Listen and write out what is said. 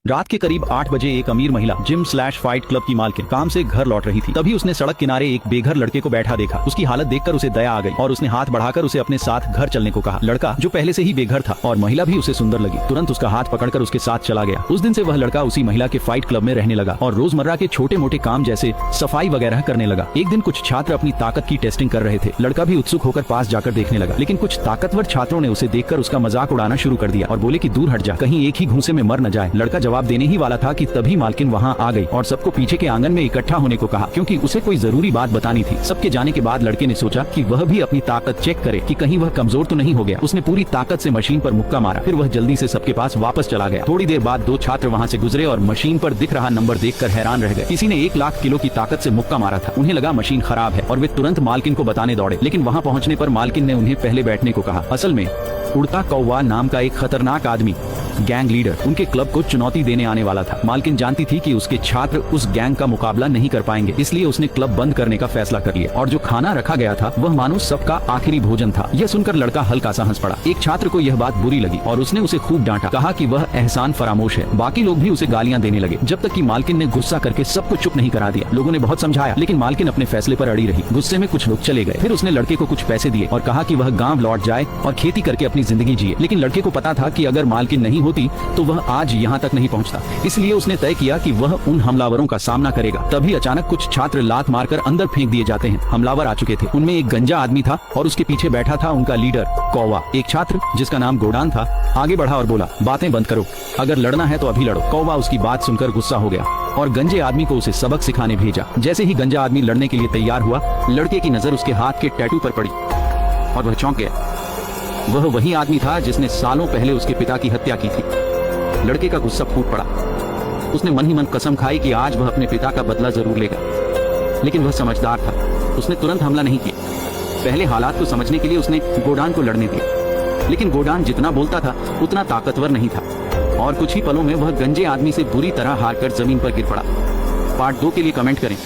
रात के करीब 8 बजे एक अमीर महिला जिम / फाइट क्लब की मालकिन काम से घर लौट रही थी। तभी उसने सड़क किनारे एक बेघर लड़के को बैठा देखा। उसकी हालत देखकर उसे दया आ गई और उसने हाथ बढ़ाकर उसे अपने साथ घर चलने को कहा। लड़का जो पहले से ही बेघर था और महिला भी उसे सुंदर लगी, तुरंत उसका हाथ पकड़कर उसके साथ चला गया। उस दिन से वह लड़का उसी महिला के फाइट क्लब में रहने लगा और रोजमर्रा के छोटे मोटे काम जैसे सफाई वगैरह करने लगा। एक दिन कुछ छात्र अपनी ताकत की टेस्टिंग कर रहे थे। लड़का भी उत्सुक होकर पास जाकर देखने लगा, लेकिन कुछ ताकतवर छात्रों ने उसे देखकर उसका मजाक उड़ाना शुरू कर दिया और बोले कि दूर हट जा, कहीं एक ही घूंसे में मर न जाए। लड़का जवाब देने ही वाला था कि तभी मालकिन वहां आ गई और सबको पीछे के आंगन में इकट्ठा होने को कहा, क्योंकि उसे कोई जरूरी बात बतानी थी। सबके जाने के बाद लड़के ने सोचा कि वह भी अपनी ताकत चेक करे कि कहीं वह कमजोर तो नहीं हो गया। उसने पूरी ताकत से मशीन पर मुक्का मारा, फिर वह जल्दी से सबके पास वापस चला गया। थोड़ी देर बाद 2 छात्र वहां से गुजरे और मशीन पर दिख रहा नंबर देखकर हैरान रह गए। किसी ने 1 लाख किलो की ताकत से मुक्का मारा था। उन्हें लगा मशीन खराब है और वे तुरंत मालकिन को बताने दौड़े, लेकिन वहां पहुंचने पर मालकिन ने उन्हें पहले बैठने को कहा। असल में उड़ता कौवा नाम का एक खतरनाक आदमी, गैंग लीडर, उनके क्लब को चुनौती देने आने वाला था। मालकिन जानती थी कि उसके छात्र उस गैंग का मुकाबला नहीं कर पाएंगे, इसलिए उसने क्लब बंद करने का फैसला कर लिया। और जो खाना रखा गया था वह मानो सबका आखिरी भोजन था। यह सुनकर लड़का हल्का सा हंस पड़ा। एक छात्र को यह बात बुरी लगी और उसने उसे खूब डांटा, कहा कि वह एहसान फरामोश है। बाकी लोग भी उसे गालियां देने लगे, जब तक कि मालकिन ने गुस्सा करके सबको चुप नहीं करा दिया। लोगों ने बहुत समझाया, लेकिन मालकिन अपने फैसले पर अड़ी रही। गुस्से में कुछ लोग चले गए। फिर उसने लड़के को कुछ पैसे दिए और कहा कि वह गाँव लौट जाए और खेती करके अपनी जिंदगी जिए। लेकिन लड़के को पता था कि अगर मालकिन नहीं होती तो वह आज यहाँ तक नहीं पहुँचता, इसलिए उसने तय किया कि वह उन हमलावरों का सामना करेगा। तभी अचानक कुछ छात्र लात मारकर अंदर फेंक दिए जाते हैं। हमलावर आ चुके थे। उनमें एक गंजा आदमी था और उसके पीछे बैठा था उनका लीडर कौवा। एक छात्र जिसका नाम गोडान था आगे बढ़ा और बोला, बातें बंद करो, अगर लड़ना है तो अभी लड़ो। कौवा उसकी बात सुनकर गुस्सा हो गया और गंजे आदमी को उसे सबक सिखाने भेजा। जैसे ही गंजा आदमी लड़ने के लिए तैयार हुआ, लड़के की नजर उसके हाथ के टैटू पर पड़ी और वह चौंक गया। वह वही आदमी था जिसने सालों पहले उसके पिता की हत्या की थी। लड़के का गुस्सा फूट पड़ा। उसने मन ही मन कसम खाई कि आज वह अपने पिता का बदला जरूर लेगा। लेकिन वह समझदार था, उसने तुरंत हमला नहीं किया। पहले हालात को समझने के लिए उसने गोडान को लड़ने दिया, लेकिन गोडान जितना बोलता था उतना ताकतवर नहीं था और कुछ ही पलों में वह गंजे आदमी से बुरी तरह हारकर जमीन पर गिर पड़ा। पार्ट 2 के लिए कमेंट करें।